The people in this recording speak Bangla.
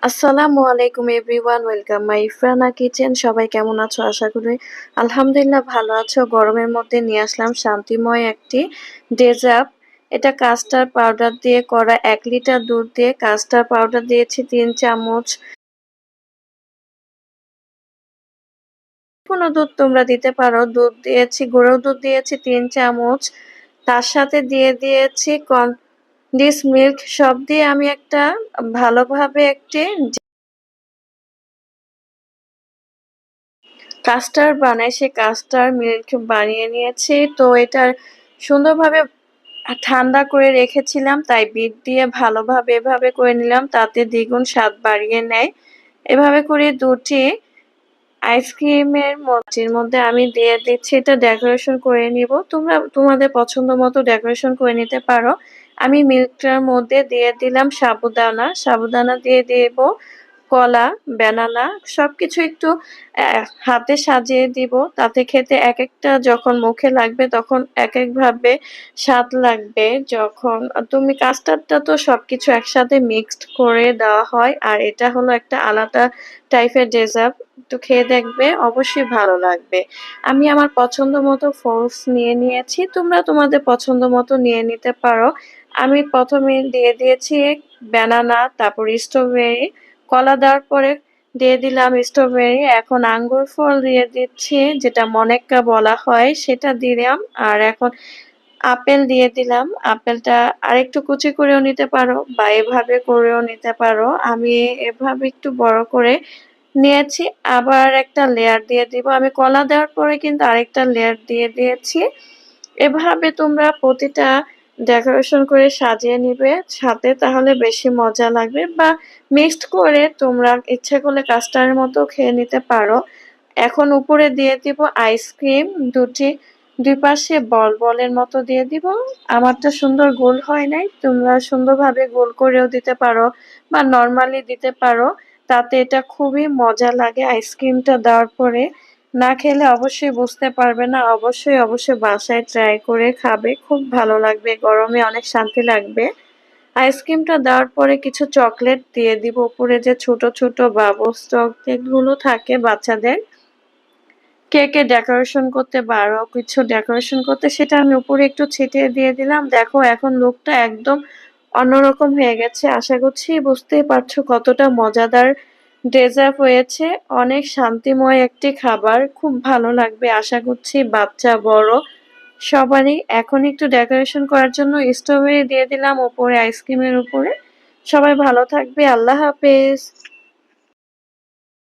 আসসালামু আলাইকুম এভরিওয়ান, ওয়েলকাম মাই ইফরানা কিচেন। সবাই কেমন আছো? আশা করি আলহামদুলিল্লাহ ভালো আছো। গরমের মধ্যে নিয়ে আসলাম শান্তিময় একটি ডেজার্ট। এটা কাস্টার্ড পাউডার দিয়ে করা। 1 লিটার দুধ দিয়ে কাস্টার্ড পাউডার দিয়েছি 3 চামচ। কোনো দুধ তোমরা দিতে পারো। দুধ দিয়েছি, গুঁড়ো দুধ দিয়েছি 3 চামচ। তার সাথে দিয়ে দিয়েছি কনডিস মিল্ক। সব দিয়ে আমি একটা ভালোভাবে একটি কাস্টার্ড বানাই, সেই কাস্টার্ড মিল্ক বানিয়ে নিয়েছি। তো এটা সুন্দরভাবে ঠান্ডা করে রেখেছিলাম, তাই বিট দিয়ে ভালোভাবে এভাবে করে নিলাম, তাতে দ্বিগুণ স্বাদ বাড়িয়ে নেয়। এভাবে করে দুটি আইসক্রিমের মচির মধ্যে আমি দিয়ে দিচ্ছি। এটা ডেকোরেশন করে নিব। তোমরা তোমাদের পছন্দ মতো ডেকোরেশন করে নিতে পারো। আমি মিল্কটার মধ্যে দিয়ে দিলাম সাবুদানা। সাবুদানা দিয়ে দেব কলা, ব্যানানা, সবকিছু একটু হাতে সাজিয়ে দিব। তাতে খেতে এক একটা যখন মুখে লাগবে তখন এক এক ভাবে স্বাদ লাগবে। যখন তুমি কাস্টার্ডটা তো সবকিছু একসাথে মিক্সড করে দেওয়া হয়, আর এটা হলো একটা আলাদা টাইপের ডেজার্ট। একটু খেয়ে দেখবে, অবশ্যই ভালো লাগবে। আমি আমার পছন্দ মতো ফলস নিয়ে নিয়েছি, তোমরা তোমাদের পছন্দ মতো নিয়ে নিতে পারো। আমি প্রথমে দিয়ে দিয়েছি ব্যানানা, তারপর স্ট্রবেরি। কলা দেওয়ার পরে দিয়ে দিলাম স্ট্রবেরি। এখন আঙ্গুর ফল দিয়ে দিচ্ছি, যেটা মনেক্কা বলা হয়, সেটা দিলাম। আর এখন আপেল দিয়ে দিলাম। আপেলটা আরেকটু কুচি করেও নিতে পারো বা এভাবে করেও নিতে পারো। আমি এভাবে একটু বড় করে নিয়েছি। আবার একটা লেয়ার দিয়ে দিব। আমি কলা দেওয়ার পরে কিন্তু আরেকটা লেয়ার দিয়ে দিয়েছি। এভাবে তোমরা প্রতিটা ডেকোরেশন করে সাজিয়ে নিবে সাথে, তাহলে বেশি মজা লাগবে। বা মিক্সড করে তোমরা ইচ্ছে করলে কাস্টার্ডের মতো খেয়ে নিতে পারো। এখন উপরে দিয়ে দিব আইসক্রিম দুটি, দুই পাশে বল বলের মতো দিয়ে দিব। আমারটা সুন্দর গোল হয় নাই, তোমরা সুন্দরভাবে গোল করেও দিতে পারো বা নর্মালি দিতে পারো। তাতে এটা খুবই মজা লাগে আইসক্রিমটা দেওয়ার পরে। না খেলে অবশ্যই বুঝতে পারবে না। অবশ্যই বাসায় ট্রাই করে খাবে, খুব ভালো লাগবে। গরমে অনেক শান্তি লাগবে। আইসক্রিমটা দেওয়ার পরে কিছু চকলেট দিয়ে দিব উপরে, যে ছোট ছোট বাবলস চকলেট গুলো থাকে বাচ্চাদের কেকে ডেকোরেশন করতে বা আরো কিছু ডেকোরেশন করতে, সেটা আমি উপরে একটু ছিটিয়ে দিয়ে দিলাম। দেখো এখন লুকটা একদম অন্যরকম হয়ে গেছে। আশা করছি বুঝতেই পারছো কতটা মজাদার ডেজার্ট হয়েছে। অনেক শান্তিময় একটি খাবার, খুব ভালো লাগবে আশা করছি বাচ্চা বড় সবারই। এখন একটু ডেকোরেশন করার জন্য স্ট্রবেরি দিয়ে দিলাম উপরে, আইসক্রিমের উপরে। সবাই ভালো থাকবে, আল্লাহ হাফেজ।